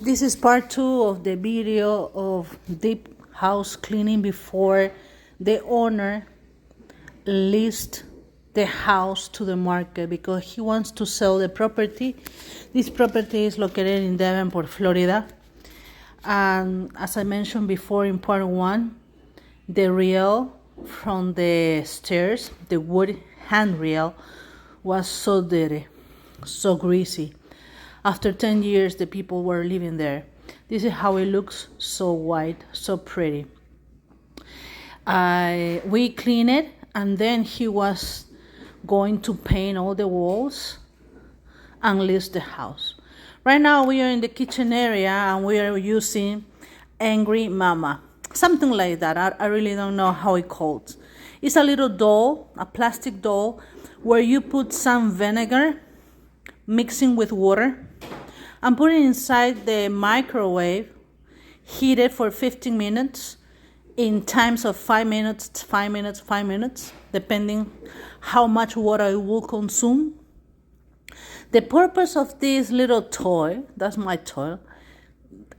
This is part 2 of the video of deep house cleaning before the owner lists the house to the market because he wants to sell the property. This property is located in Davenport, Florida. And as I mentioned before in part 1, the rail from the stairs, the wood handrail, was so dirty, so greasy. After 10 years, the people were living there. This is how it looks, so white, so pretty. We cleaned it, and then he was going to paint all the walls and list the house. Right now, we are in the kitchen area, and we are using Angry Mama, something like that. I really don't know how it calls. It's a little doll, a plastic doll, where you put some vinegar mixing with water and put it inside the microwave, heat it for 15 minutes in times of 5 minutes, 5 minutes, 5 minutes, depending how much water it will consume. The purpose of this little toy, that's my toy,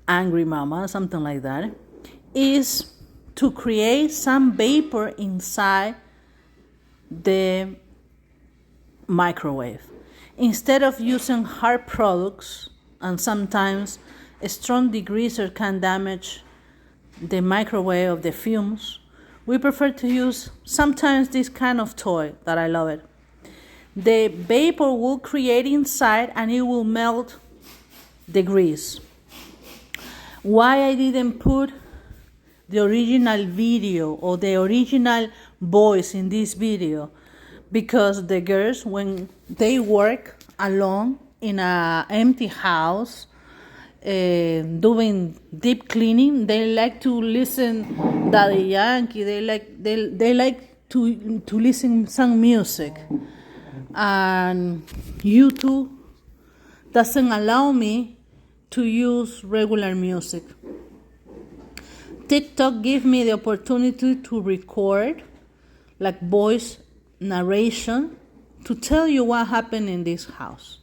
Angry Mama, something like that, is to create some vapor inside the microwave. Instead of using hard products, and sometimes a strong degreaser can damage the microwave of the fumes, we prefer to use sometimes this kind of toy that I love it. The vapor will create inside and it will melt the grease. Why I didn't put the original video or the original voice in this video? Because the girls, when they work alone in an empty house, doing deep cleaning, they like to listen Daddy Yankee. They like to listen some music, and YouTube doesn't allow me to use regular music. TikTok gives me the opportunity to record like voice narration to tell you what happened in this house.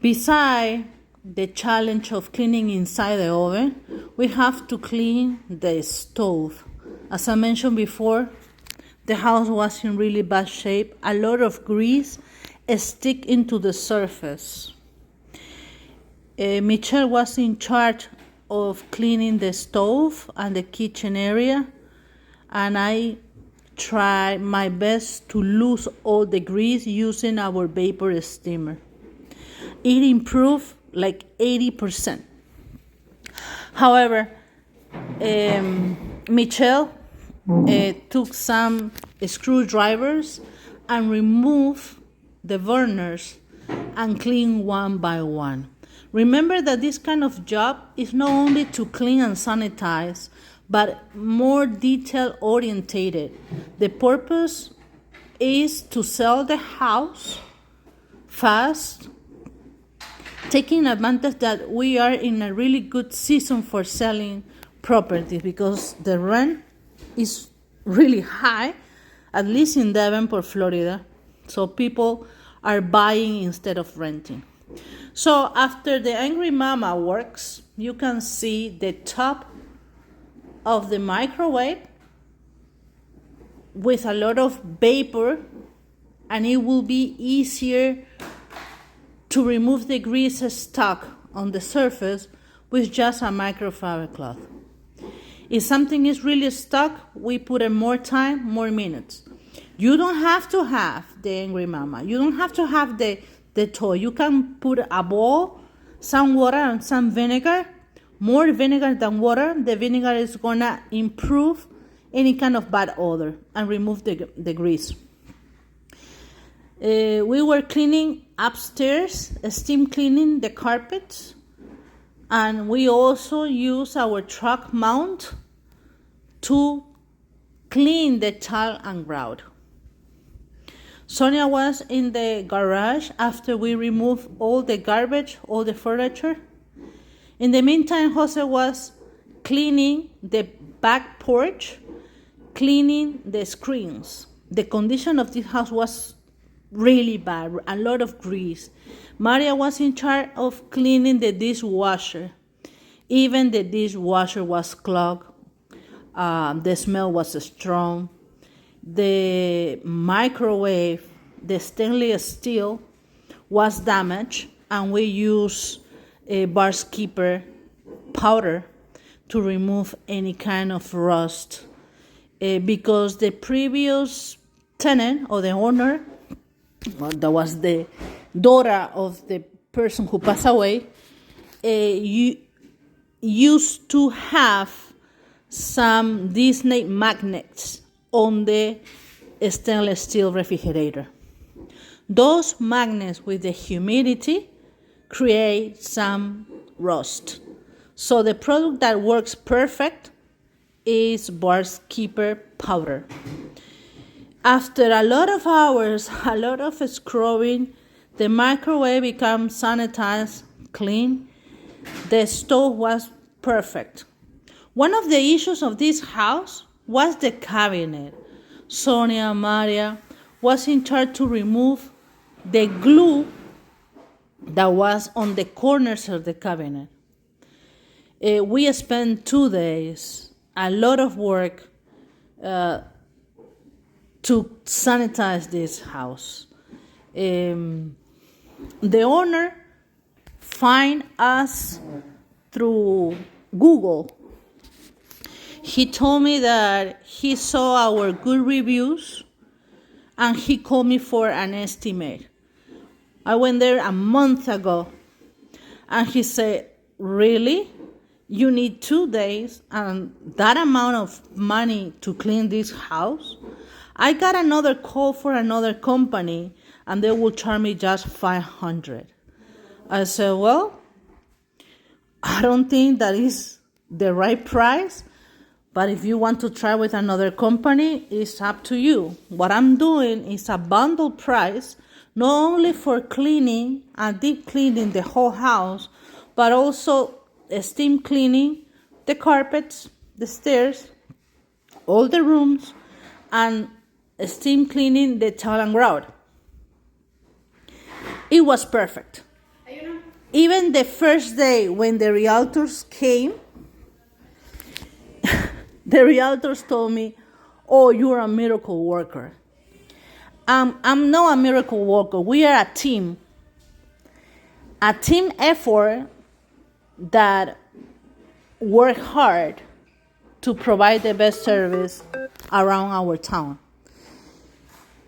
Besides the challenge of cleaning inside the oven, we have to clean the stove. As I mentioned before, the house was in really bad shape. A lot of grease stick into the surface. Michelle was in charge of cleaning the stove and the kitchen area, and I tried my best to lose all the grease using our vapor steamer. It improved like 80%. However, Michelle took some screwdrivers and removed the burners and cleaned one by one. Remember that this kind of job is not only to clean and sanitize, but more detail orientated. The purpose is to sell the house fast, taking advantage that we are in a really good season for selling properties because the rent is really high, at least in Davenport, Florida. So people are buying instead of renting. So after the Angry Mama works, you can see the top of the microwave with a lot of vapor, and it will be easier to remove the grease stuck on the surface with just a microfiber cloth. If something is really stuck, we put in more time, more minutes. You don't have to have the Angry Mama. You don't have to have the toy. You can put a bowl, some water, and some vinegar. More vinegar than water. The vinegar is gonna improve any kind of bad odor and remove the grease. We were cleaning upstairs, steam cleaning the carpets, and we also use our truck mount to clean the tile and grout. Sonia was in the garage after we removed all the garbage, all the furniture. In the meantime, Jose was cleaning the back porch, cleaning the screens. The condition of this house was really bad, a lot of grease. Maria was in charge of cleaning the dishwasher. Even the dishwasher was clogged. The smell was strong. The microwave, the stainless steel, was damaged, and we used a barkeeper powder to remove any kind of rust. Because the previous tenant or the owner, well, that was the daughter of the person who passed away, used to have some Disney magnets on the stainless steel refrigerator. Those magnets with the humidity create some rust. So the product that works perfect is barkeeper powder. After a lot of hours, a lot of scrubbing, the microwave becomes sanitized, clean. The stove was perfect. One of the issues of this house was the cabinet. Sonia Maria was in charge to remove the glue that was on the corners of the cabinet. We spent 2 days, a lot of work to sanitize this house. The owner find us through Google. He told me that he saw our good reviews and he called me for an estimate. I went there a month ago and he said, really? You need 2 days and that amount of money to clean this house? I got another call for another company and they will charge me just $500. I said, well, I don't think that is the right price, but if you want to try with another company, it's up to you. What I'm doing is a bundle price, not only for cleaning and deep cleaning the whole house, but also steam cleaning the carpets, the stairs, all the rooms, and steam cleaning the tile and grout. It was perfect. Even the first day when the realtors came, the realtors told me, oh, you're a miracle worker. I'm not a miracle worker. We are a team effort that work hard to provide the best service around our town.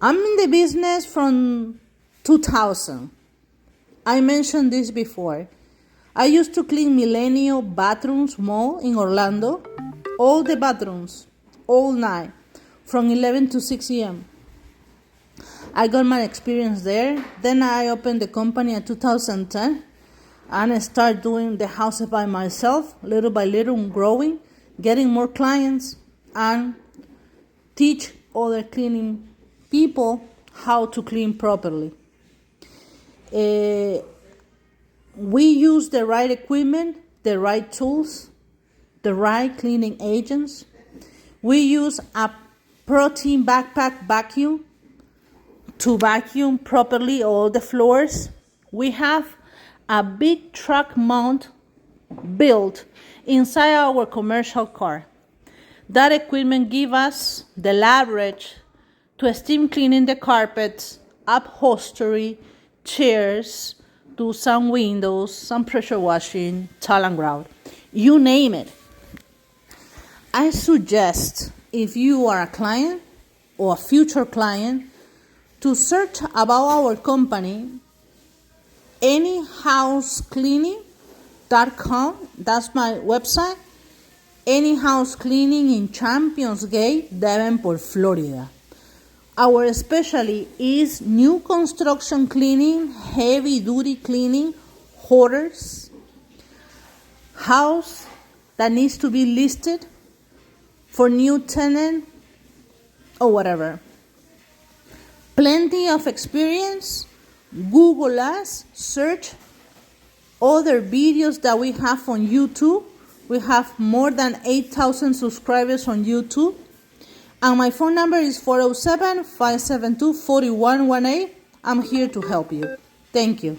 I'm in the business from 2000. I mentioned this before. I used to clean Millennial Bathrooms Mall in Orlando, all the bathrooms, all night, from 11 to 6 a.m. I got my experience there. Then I opened the company in 2010, and I started doing the houses by myself, little by little, growing, getting more clients, and teach other cleaning people how to clean properly. We use the right equipment, the right tools, the right cleaning agents. We use a protein backpack vacuum to vacuum properly all the floors. We have a big truck mount built inside our commercial car. That equipment gives us the leverage to steam cleaning the carpets, upholstery, chairs, do some windows, some pressure washing, tile and grout, you name it. I suggest, if you are a client or a future client, to search about our company, anyhousecleaning.com. That's my website. Any House Cleaning in Champions Gate, Davenport, Florida. Our specialty is new construction cleaning, heavy duty cleaning, hoarders, house that needs to be listed for new tenant or whatever. Plenty of experience. Google us, search other videos that we have on YouTube. We have more than 8,000 subscribers on YouTube. And my phone number is 407-572-4118. I'm here to help you. Thank you.